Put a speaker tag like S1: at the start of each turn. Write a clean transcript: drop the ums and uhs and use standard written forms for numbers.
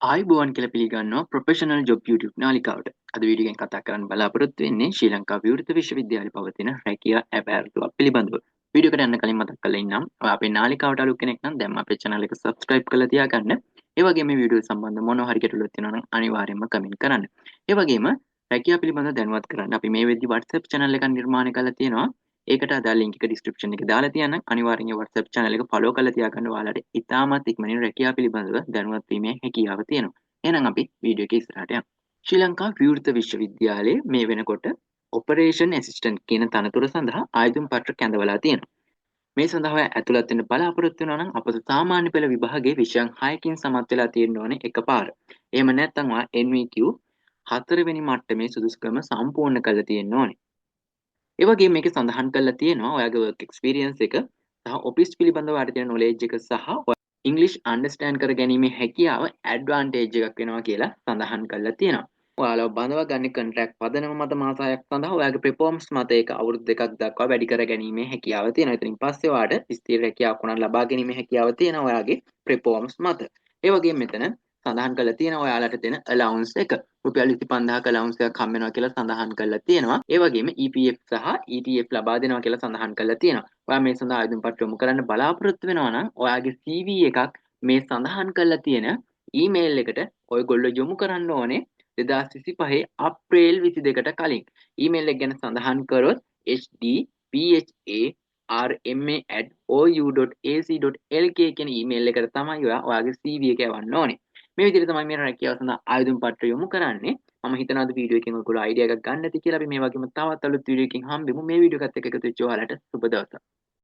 S1: ආයුබෝවන් කියලා පිළිගන්නවා ප්‍රොෆෙෂනල් ජොබ් YouTube නාලිකාවට. අද වීඩියෝ එකෙන් කතා කරන්න බලාපොරොත්තු වෙන්නේ ශ්‍රී ලංකා විවෘත විශ්වවිද්‍යාලයේ පවතින රැකියා ඇපෑරතුවක් පිළිබඳව. වීඩියෝ එකට යන්න කලින් මතක් කරලා ඉන්නම්. ඔයා අපේ නාලිකාවට අලුත් කෙනෙක් නම් දැන් අපේ channel එක subscribe කරලා තියාගන්න. ඒ වගේම මේ වීඩියෝ සම්බන්ධ මොනවා හරි ගැටලුවක් තියෙනවා නම් අනිවාර්යයෙන්ම comment කරන්න. ඒ වගේම රැකියාව පිළිබඳව දැනුවත් කරන්න අපි මේ වෙද්දි WhatsApp channel එකක් නිර්මාණය කරලා තියෙනවා. ඒකට අදාළ link එක description එකේ දාලා තියන්නම්. අනිවාර්යෙන් මේ WhatsApp channel එක follow කරලා තියාගන්න. ඔයාලට ඉතාමත් ඉක්මනින් රැකියාව පිළිබඳව දැනුවත් වීමේ හැකියාව තියෙනවා. එහෙනම් අපි වීඩියෝ එකේ ඉස්සරහට යමු. ශ්‍රී ලංකා විවෘත විශ්වවිද්‍යාලයේ මේ වෙනකොට ඔපරේෂන් ඇසිස්ටන්ට් කියන තනතුර සඳහා ආයුධම් පත්‍ර කැඳවලා තියෙනවා. මේ සඳහා ඇතුළත් වෙන්න බලාපොරොත්තු වෙනවා නම් අපට සාමාන්‍ය පෙළ විභාගයේ විෂයන් 6කින් සමත් වෙලා තියෙන්න ඕනේ එකපාර. එහෙම නැත්නම් ඔයා NVQ 4 වෙනි මට්ටමේ සුදුසුකම සම්පූර්ණ කරලා තියෙන්න ඕනේ. ඒ වගේම මේකේ සඳහන් කරලා තියෙනවා ඔයාගේ work experience එක සහ ඔෆිස් පිළිබඳව ඔයාලට තියෙන knowledge එක සහ ඉංග්‍රීසි අන්ඩර්ස්ටෑන්ඩ් කර ගැනීමේ හැකියාව ඇඩ්වාන්ටේජ් එකක් වෙනවා කියලා සඳහන් කරලා තියෙනවා. ඔයාලව බඳවා ගන්න කොන්ට්‍රැක්ට් පදනම මත මාස 6ක් සඳහා ඔයාගේ පර්ෆෝමන්ස් මත ඒක අවුරුදු 2ක් දක්වා වැඩි කර ගැනීමේ හැකියාව තියෙනවා. ඉතින් පස්සේ ඔයාලට ස්ථිර රැකියාවක් උනන් ලබා ගැනීමේ හැකියාව තියෙනවා ඔයාගේ පර්ෆෝමන්ස් මත. ඒ වගේම මෙතන සඳහන් කරලා තියෙනවා ඔයාලට දෙන allowance එක. රුපියල් 25000ක allowance එකක් හම්බ වෙනවා කියලා සඳහන් කරලා තියෙනවා. ඒ වගේම EPF සහ ETF ලබා දෙනවා කියලා සඳහන් කරලා තියෙනවා. ඔයා මේ සඳහා ආයුධම් පත්‍ර යොමු කරන්න බලාපොරොත්තු වෙනවා නම් ඔයාගේ CV එකක් මේ සඳහන් කරලා තියෙන ඊමේල් එකට ඔයගොල්ලෝ යොමු කරන්න ඕනේ 2025 අප්‍රේල් 22ට කලින්. ඊමේල් එක ගැන සඳහන් කරොත් hdpharma@ou.ac.lk කියන ඊමේල් එකට තමයි ඔයාගේ CV එක යවන්න ඕනේ. මේ විදිහට තමයි මේ රැකියාව සඳහා ආයුධම් පත්‍ර යොමු කරන්නේ. මම හිතනවා අද වීඩියෝ එකෙන් ඔයගොල්ලෝ අයිඩියා එකක් ගන්න ඇති කියලා. අපි මේ වගේම තවත් අලුත් වීඩියෝ එකකින් හම්බෙමු. මේ වීඩියෝ එකත් එක්ක එකතු වෙච්ච ඔයාලට සුබ දවසක්.